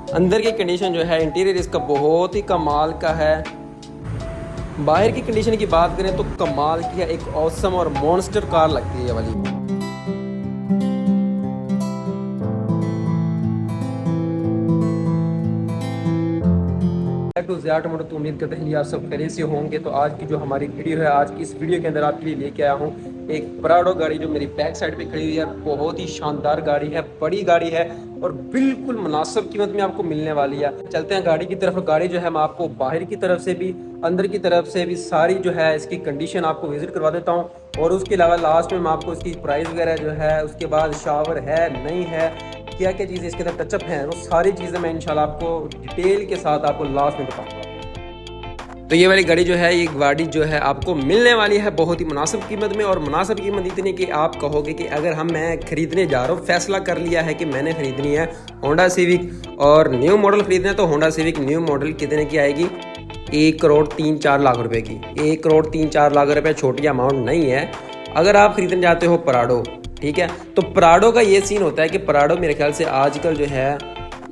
अंदर की कंडीशन जो है, इंटीरियर इसका बहुत ही कमाल का है। बाहर की कंडीशन की बात करें तो कमाल की है, एक ऑसम और मॉन्स्टर कार लगती है ये वाली। टू ज़ियाट मोटर तो उम्मीद करते हैं आप सब खैरियत से होंगे। तो आज की जो हमारी वीडियो है, आज की इस वीडियो के अंदर आपके लिए लेके आया हूँ एक प्राडो गाड़ी जो मेरी बैक साइड पे खड़ी हुई है। बहुत ही शानदार गाड़ी है, बड़ी गाड़ी है और बिल्कुल मुनासिब कीमत में आपको मिलने वाली है। चलते हैं गाड़ी की तरफ। गाड़ी जो है मैं आपको बाहर की तरफ से भी अंदर की तरफ से भी सारी जो है इसकी कंडीशन आपको विजिट करवा देता हूँ, और उसके अलावा लास्ट में मैं आपको इसकी प्राइस वगैरह जो है, उसके बाद शावर है नहीं है, क्या क्या चीज़ें इसके अंदर टचअप हैं, वो सारी चीज़ें मैं इंशाल्लाह आपको डिटेल के साथ आपको लास्ट में बताऊंगा। तो ये वाली गाड़ी जो है, ये गाड़ी जो है आपको मिलने वाली है बहुत ही मुनासिब कीमत में। और मुनासिब कीमत इतनी कि आप कहोगे कि अगर मैं खरीदने जा रहा हूँ, फैसला कर लिया है कि मैंने खरीदनी है होंडा सिविक और न्यू मॉडल खरीदना है, तो होंडा सिविक न्यू मॉडल कितने की आएगी? 1,03,04,00,000 रुपये की। 1,03,04,00,000 रुपये छोटी अमाउंट नहीं है। अगर आप खरीदने जाते हो प्राडो, ठीक है, तो प्राडो का ये सीन होता है कि प्राडो मेरे ख्याल से आजकल जो है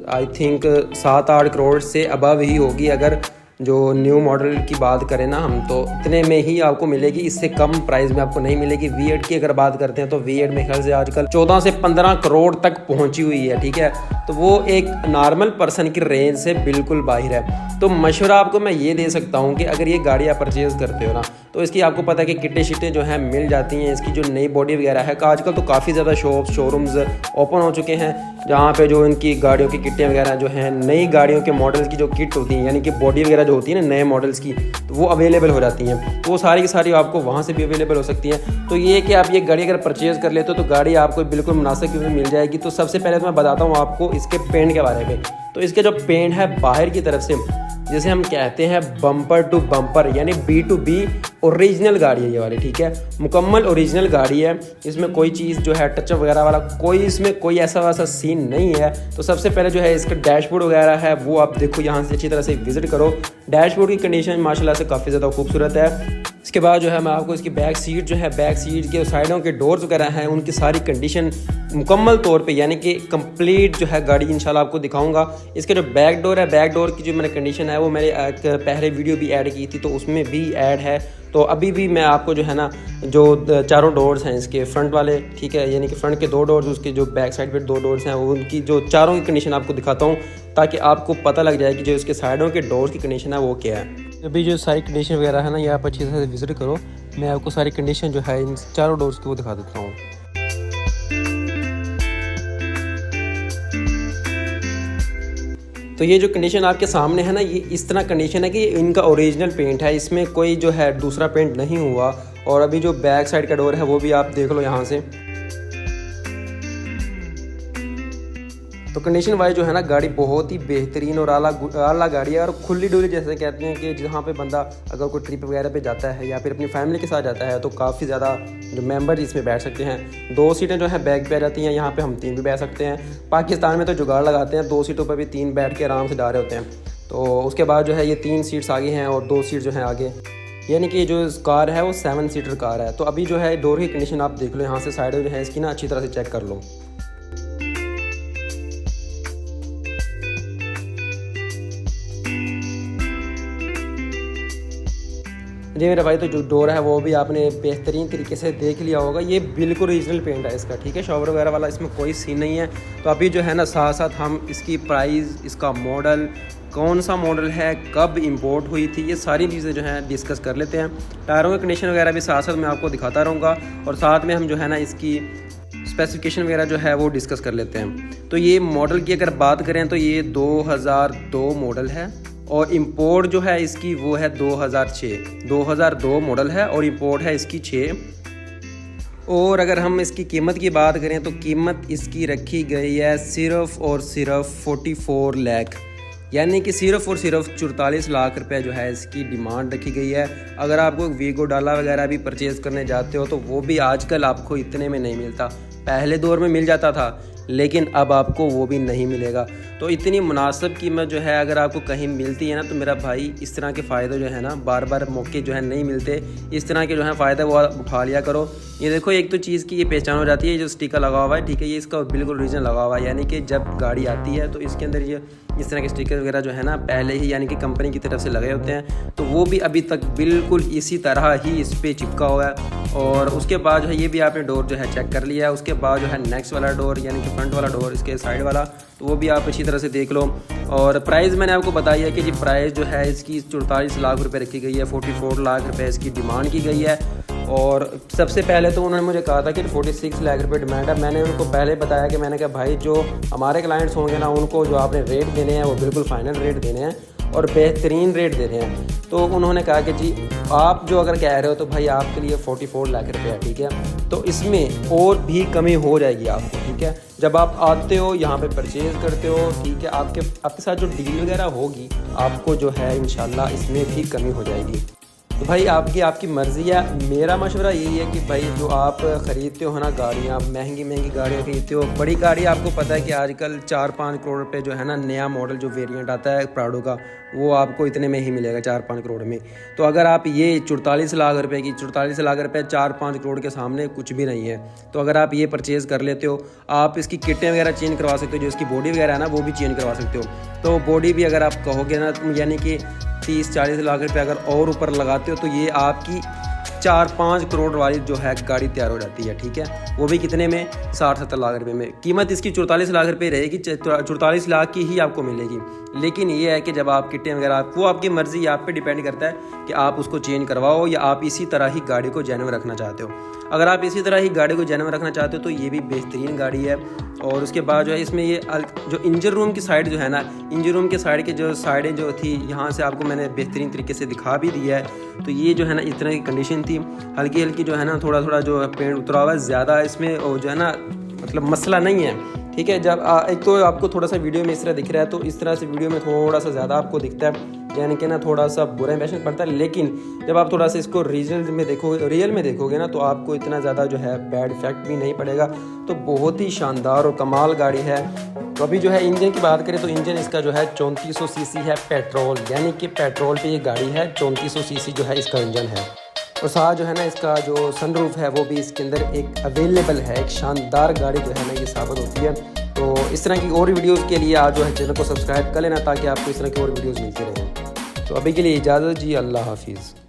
आई थिंक 7-8 करोड़ से अबव ही होगी। अगर जो न्यू मॉडल की बात करें ना हम, तो इतने में ही आपको मिलेगी, इससे कम प्राइस में आपको नहीं मिलेगी। V8 की अगर बात करते हैं तो V8 मेरे ख्याल से आजकल 14 से 15 करोड़ तक पहुंची हुई है, ठीक है। तो वो एक नॉर्मल पर्सन की रेंज से बिल्कुल बाहर है। तो मशवरा आपको मैं ये दे सकता हूँ कि अगर ये गाड़ी आप परचेज़ करते हो ना, तो इसकी आपको पता है कि किटें शिटें जो हैं मिल जाती हैं। इसकी जो नई बॉडी वगैरह है, आजकल तो काफ़ी ज़्यादा शोरूम्स ओपन हो चुके हैं जहाँ पे जो इनकी गाड़ियों की किटें वगैरह जो हैं, नई गाड़ियों के मॉडल्स की जो किट होती है, यानी कि बॉडी वगैरह जो होती है ना नए मॉडल्स की, तो वो अवेलेबल हो जाती हैं। तो वो सारी की सारी आपको वहाँ से भी अवेलेबल हो सकती हैं। तो ये कि आप ये गाड़ी अगर परचेज़ कर लेते हो तो गाड़ी आपको बिल्कुल मुनासिब कीमत में मिल जाएगी। तो सबसे पहले तो मैं बताता हूँ आपको इसके पेंट के बारे में। तो इसके जो पेंट है बाहर की तरफ से, जिसे हम कहते हैं बम्पर टू बम्पर, यानी B2B ओरिजिनल गाड़ी है ये वाली, ठीक है, मुकम्मल ओरिजिनल गाड़ी है। इसमें कोई चीज़ जो है टचअप वगैरह वाला कोई इसमें कोई ऐसा वैसा सीन नहीं है। तो सबसे पहले जो है इसका डैशबोर्ड वगैरह है वो आप देखो, यहाँ से अच्छी तरह से विजिट करो। डैशबोर्ड की कंडीशन माशाल्लाह से काफ़ी ज़्यादा खूबसूरत है। इसके बाद जो है मैं आपको इसकी बैक सीट जो है, बैक सीट के साइडों के डोर्स वगैरह हैं, उनकी सारी कंडीशन मुकम्मल तौर पे यानी कि कंप्लीट जो है गाड़ी इंशाल्लाह आपको दिखाऊंगा। इसके जो बैक डोर है, बैक डोर की जो मैंने कंडीशन है वो मैंने पहले वीडियो भी ऐड की थी, तो उसमें भी ऐड है। तो अभी भी मैं आपको जो है ना, जो चारों डोर्स हैं इसके फ्रंट वाले, ठीक है, यानी कि फ्रंट के 2 डोर्स, उसके जो बैक साइड पे 2 डोर्स हैं, उनकी जो चारों की कंडीशन आपको दिखाता हूँ, ताकि आपको पता लग जाए कि जो इसके साइडों के डोर्स की कंडीशन है वो क्या है। अभी जो सारी कंडीशन वगैरह है ना, ये आप अच्छी तरह से विजिट करो। मैं आपको सारी कंडीशन जो है इन चारों डोर्स की वो दिखा देता हूँ। तो ये जो कंडीशन आपके सामने है ना, ये इस तरह कंडीशन है कि ये इनका ओरिजिनल पेंट है, इसमें कोई जो है दूसरा पेंट नहीं हुआ। और अभी जो बैक साइड का डोर है वो भी आप देख लो यहाँ से। तो कंडीशन वाइज जो है ना, गाड़ी बहुत ही बेहतरीन और आला गाड़ी है। और खुली डुली जैसे कहते हैं कि जहाँ पे बंदा अगर कोई ट्रिप वगैरह पे जाता है या फिर अपनी फैमिली के साथ जाता है, तो काफ़ी ज़्यादा जो मेंबर इसमें बैठ सकते हैं। 2 सीटें जो है बैक पे आ जाती हैं, यहाँ पे हम 3 भी बैठ सकते हैं। पाकिस्तान में तो जुगाड़ लगाते हैं, 2 सीटों पर भी 3 बैठ के आराम से जा रहे होते हैं। तो उसके बाद जो है ये 3 सीट्स आगे हैं और 2 सीट जो हैं आगे, यानी कि जो कार है वो 7 सीटर कार है। तो अभी जो है डोर की कंडीशन आप देख लो, यहाँ से साइड जो है इसकी ना अच्छी तरह से चेक कर लो। जी मेरे भाई, तो जो डोर है वो भी आपने बेहतरीन तरीके से देख लिया होगा। ये बिल्कुल ओरिजिनल पेंट है इसका, ठीक है, शॉवर वगैरह वाला इसमें कोई सीन नहीं है। तो अभी जो है ना साथ साथ हम इसकी प्राइस, इसका मॉडल, कौन सा मॉडल है, कब इंपोर्ट हुई थी, ये सारी चीज़ें जो हैं डिस्कस कर लेते हैं। टायरों की कंडीशन वगैरह भी साथ साथ मैं आपको दिखाता रहूँगा, और साथ में हम जो है ना इसकी स्पेसिफिकेशन वगैरह जो है वो डिस्कस कर लेते हैं। तो ये मॉडल की अगर बात करें तो ये 2002 मॉडल है, और इंपोर्ट जो है इसकी वो है 2002 मॉडल है, और इंपोर्ट है इसकी 6। और अगर हम इसकी कीमत की बात करें तो कीमत इसकी रखी गई है सिर्फ़ और सिर्फ 44 लाख, यानी कि सिर्फ़ और सिर्फ 44 लाख रुपए जो है इसकी डिमांड रखी गई है। अगर आपको वीगो डाला वगैरह भी परचेज़ करने जाते हो तो वो भी आजकल आपको इतने में नहीं मिलता। पहले दौर में मिल जाता था, लेकिन अब आपको वो भी नहीं मिलेगा। तो इतनी मुनासिब कीमत जो है अगर आपको कहीं मिलती है ना, तो मेरा भाई इस तरह के फ़ायदे जो है ना, बार बार मौके जो है नहीं मिलते, इस तरह के जो है फ़ायदे वो उठा लिया करो। ये देखो, एक तो चीज़ की ये पहचान हो जाती है, जो स्टिकर लगा हुआ है, ठीक है, ये इसका बिल्कुल रीजन लगा हुआ है, यानी कि जब गाड़ी आती है तो इसके अंदर ये इस तरह के स्टिकर वगैरह जो है ना पहले ही यानी कि कंपनी की तरफ से लगे होते हैं, तो वो भी अभी तक बिल्कुल इसी तरह ही इस पर चिपका हुआ है। और उसके बाद जो है ये भी आपने डोर जो है चेक कर लिया है। उसके बाद जो है नेक्स्ट वाला डोर यानी कि फ्रंट वाला डोर, इसके साइड वाला, तो वो भी आप अच्छी तरह से देख लो। और प्राइस मैंने आपको बताई है कि जी प्राइस जो है इसकी 44 लाख रुपए रखी गई है, 44 लाख रुपए इसकी डिमांड की गई है। और सबसे पहले तो उन्होंने मुझे कहा था कि 46 लाख रुपए डिमांड है। मैंने उनको पहले बताया कि मैंने कहा भाई जो हमारे क्लाइंट्स होंगे ना, उनको जो आपने रेट देने हैं वो बिल्कुल फाइनल रेट देने हैं और बेहतरीन रेट देने हैं। तो उन्होंने कहा कि जी आप जो अगर कह रहे हो तो भाई आपके लिए 44 लाख रुपये है, ठीक है, तो इसमें और भी कमी हो जाएगी आपको, ठीक है। जब आप आते हो यहाँ पे परचेज़ करते हो, ठीक है, आपके साथ जो डील वगैरह होगी आपको जो है इंशाल्लाह इसमें भी कमी हो जाएगी। तो भाई आपकी मर्ज़ी है। मेरा मशवरा यही है कि भाई जो आप ख़रीदते हो ना गाड़ियाँ, महंगी गाड़ियाँ ख़रीदते हो, बड़ी गाड़ी आपको पता है कि आजकल 4-5 करोड़ रुपए जो है ना नया मॉडल जो वेरिएंट आता है प्राडो का, वो आपको इतने में ही मिलेगा 4-5 करोड़ में। तो अगर आप ये 44 लाख रुपए की 44 लाख रुपए 4-5 करोड़ के सामने कुछ भी नहीं है। तो अगर आप ये परचेज़ कर लेते हो, आप इसकी किटें वगैरह चेंज करवा सकते हो, जो इसकी बॉडी वगैरह है ना वो भी चेंज करवा सकते हो। तो बॉडी भी अगर आप कहोगे ना, यानी कि 30-40 लाख रुपए अगर और ऊपर लगाते हो तो ये आपकी 4-5 करोड़ वाली जो है गाड़ी तैयार हो जाती है, ठीक है। वो भी कितने में, 60-70 लाख रुपए में। कीमत इसकी 44 लाख रुपए रहेगी, 44 लाख की ही आपको मिलेगी। लेकिन ये है कि जब आप किटें वगैरह, वो आपकी मर्ज़ी, आप पे डिपेंड करता है कि आप उसको चेंज करवाओ या आप इसी तरह ही गाड़ी को जेन्युइन रखना चाहते हो। अगर आप इसी तरह ही गाड़ी को जेन्युइन रखना चाहते हो तो ये भी बेहतरीन गाड़ी है। और उसके बाद जो है इसमें ये जो इंजन रूम की साइड जो है ना, इंजन रूम के साइड के जो साइडें जो थी, यहाँ से आपको मैंने बेहतरीन तरीके से दिखा भी दिया है। तो ये जो है ना इस तरह की कंडीशन थी, हल्की जो है ना थोड़ा जो है पेंट उतरा हुआ है, ज़्यादा इसमें जो है ना मतलब मसला नहीं है, ठीक है। जब एक तो आपको थोड़ा सा वीडियो में इस तरह दिख रहा है, तो इस तरह से वीडियो में थोड़ा सा ज़्यादा आपको दिखता है, यानी कि ना थोड़ा सा बुरा इंप्रेशन पड़ता है। लेकिन जब आप थोड़ा सा इसको रियल में देखोगे ना, तो आपको इतना ज़्यादा जो है बैड इफेक्ट भी नहीं पड़ेगा। तो बहुत ही शानदार और कमाल गाड़ी है। तो अभी जो है इंजन की बात करें तो इंजन इसका जो है 3400 सीसी है पेट्रोल, यानी कि पेट्रोल पे ये गाड़ी है। 3400 सीसी जो है इसका इंजन है। और साथ जो है ना इसका जो सनरूफ है वो भी इसके अंदर एक अवेलेबल है। एक शानदार गाड़ी जो है ना ये साबित होती है। तो इस तरह की और वीडियोस के लिए आप जो है चैनल को सब्सक्राइब कर लेना, ताकि आपको इस तरह की और वीडियोस मिलती रहें। तो अभी के लिए इजाज़त जी, अल्लाह हाफिज़।